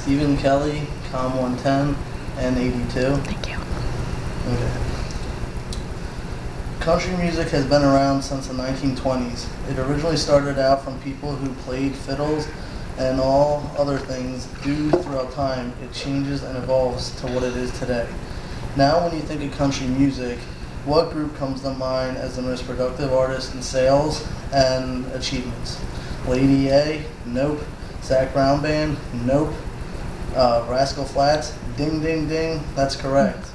Stephen Kelly, Com 110, and 82. Thank you. Okay. Country music has been around since the 1920s. It originally started out from people who played fiddles and all other things. Due throughout time, it changes and evolves to what it is today. Now when you think of country music, what group comes to mind as the most productive artist in sales and achievements? Lady A? Nope. Zac Brown Band? Nope. Rascal Flatts? Ding ding ding, that's correct.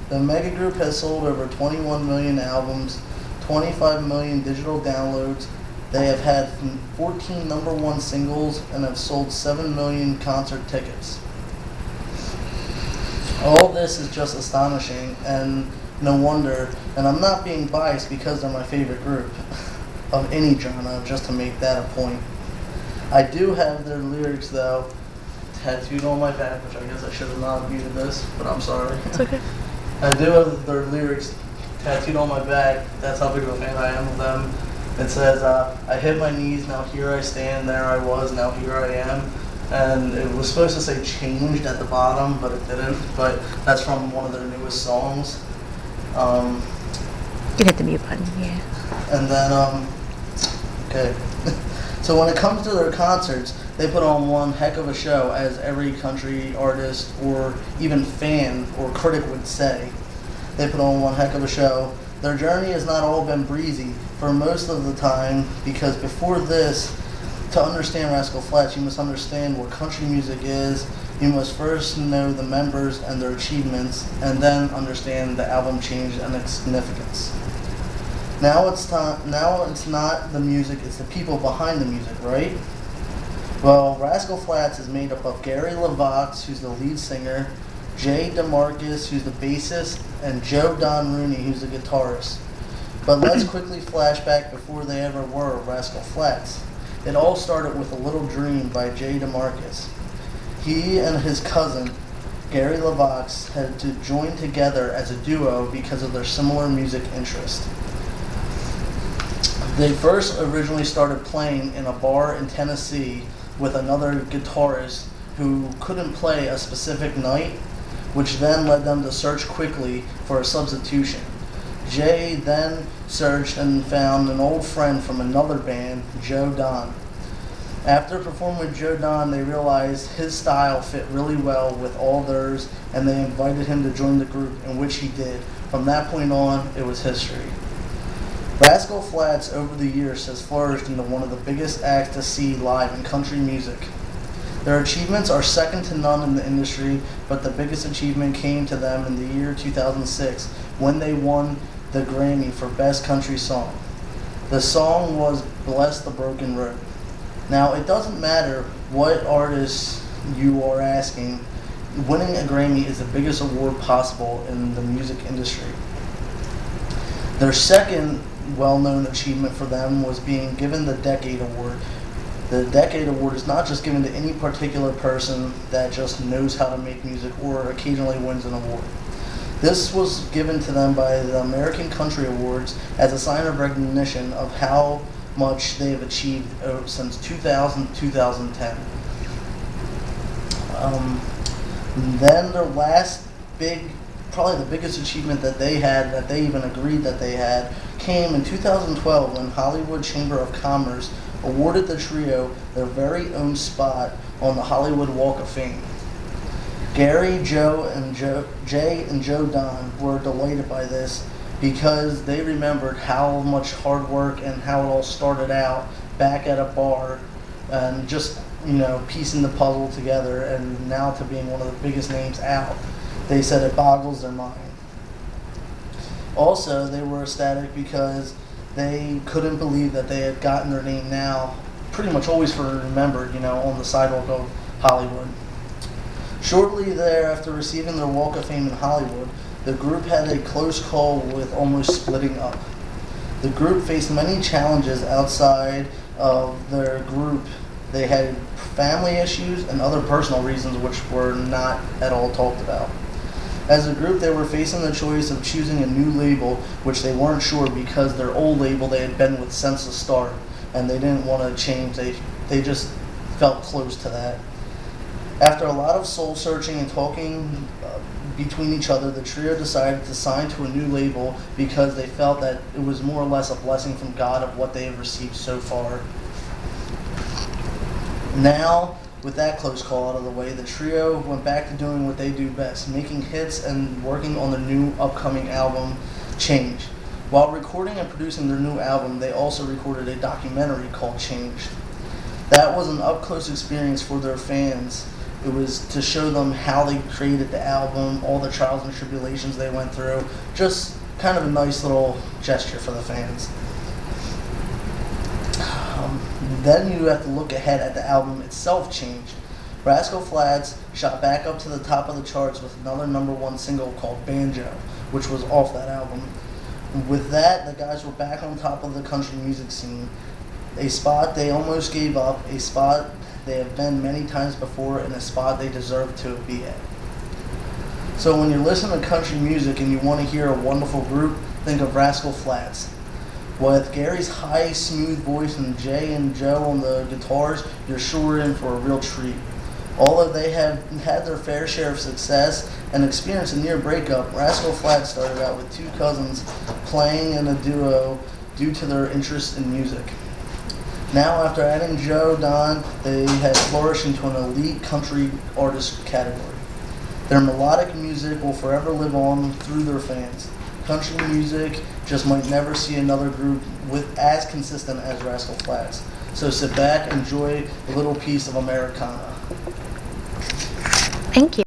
The mega group has sold over 21 million albums, 25 million digital downloads. They have had 14 number one singles and have sold 7 million concert tickets. All this is just astonishing and no wonder, and I'm not being biased because they're my favorite group of any genre, just to make that a point. I do have their lyrics though tattooed on my back, which I guess I should have not muted this, but I'm sorry. It's okay. I do have their lyrics tattooed on my back. That's how big of a fan I am of them. It says, I hit my knees, now here I stand, there I was, now here I am. And it was supposed to say changed at the bottom, but it didn't. But that's from one of their newest songs. You can hit the mute button, yeah. And then, okay. So when it comes to their concerts, they put on one heck of a show, as every country artist or even fan or critic would say. They put on one heck of a show. Their journey has not all been breezy for most of the time, because before this, to understand Rascal Flatts, you must understand what country music is. You must first know the members and their achievements, and then understand the album change and its significance. Now it's not the music, it's the people behind the music, right? Well, Rascal Flatts is made up of Gary LeVox, who's the lead singer, Jay DeMarcus, who's the bassist, and Joe Don Rooney, who's the guitarist. But let's quickly flash back before they ever were Rascal Flatts. It all started with A Little Dream by Jay DeMarcus. He and his cousin, Gary LeVox, had to join together as a duo because of their similar music interest. They first originally started playing in a bar in Tennessee with another guitarist who couldn't play a specific night, which then led them to search quickly for a substitution. Jay then searched and found an old friend from another band, Joe Don. After performing with Joe Don, they realized his style fit really well with all theirs, and they invited him to join the group, in which he did. From that point on, it was history. Rascal Flatts over the years has flourished into one of the biggest acts to see live in country music. Their achievements are second to none in the industry, but the biggest achievement came to them in the year 2006 when they won the Grammy for Best Country Song. The song was Bless the Broken Road. Now, it doesn't matter what artist you are asking, winning a Grammy is the biggest award possible in the music industry. Their second well-known achievement for them was being given the Decade Award. The Decade Award is not just given to any particular person that just knows how to make music or occasionally wins an award. This was given to them by the American Country Awards as a sign of recognition of how much they have achieved since 2010. Then their last probably the biggest achievement that they had, that they even agreed that they had, came in 2012 when Hollywood Chamber of Commerce awarded the trio their very own spot on the Hollywood Walk of Fame. Gary, Jay, and Joe Don were delighted by this because they remembered how much hard work and how it all started out back at a bar and just, piecing the puzzle together, and now to being one of the biggest names out. They said it boggles their mind. Also, they were ecstatic because they couldn't believe that they had gotten their name now, pretty much always remembered, on the sidewalk of Hollywood. Shortly thereafter receiving their Walk of Fame in Hollywood, the group had a close call with almost splitting up. The group faced many challenges outside of their group. They had family issues and other personal reasons which were not at all talked about. As a group, they were facing the choice of choosing a new label, which they weren't sure because their old label they had been with since the start, and they didn't want to change. They just felt close to that. After a lot of soul searching and talking between each other, the trio decided to sign to a new label because they felt that it was more or less a blessing from God of what they have received so far. Now, with that close call out of the way, the trio went back to doing what they do best, making hits and working on the new upcoming album, Change. While recording and producing their new album, they also recorded a documentary called Change. That was an up-close experience for their fans. It was to show them how they created the album, all the trials and tribulations they went through. Just kind of a nice little gesture for the fans. Then you have to look ahead at the album itself, Change. Rascal Flatts shot back up to the top of the charts with another #1 single called Banjo, which was off that album. With that, the guys were back on top of the country music scene. A spot they almost gave up, a spot they have been many times before, and a spot they deserve to be at. So when you're listening to country music and you want to hear a wonderful group, think of Rascal Flatts. With Gary's high, smooth voice and Jay and Joe on the guitars, you're sure in for a real treat. Although they have had their fair share of success and experienced a near breakup, Rascal Flatts started out with two cousins playing in a duo due to their interest in music. Now, after adding Joe Don, they have flourished into an elite country artist category. Their melodic music will forever live on through their fans. Country music just might never see another group with as consistent as Rascal Flatts. So sit back, enjoy a little piece of Americana. Thank you.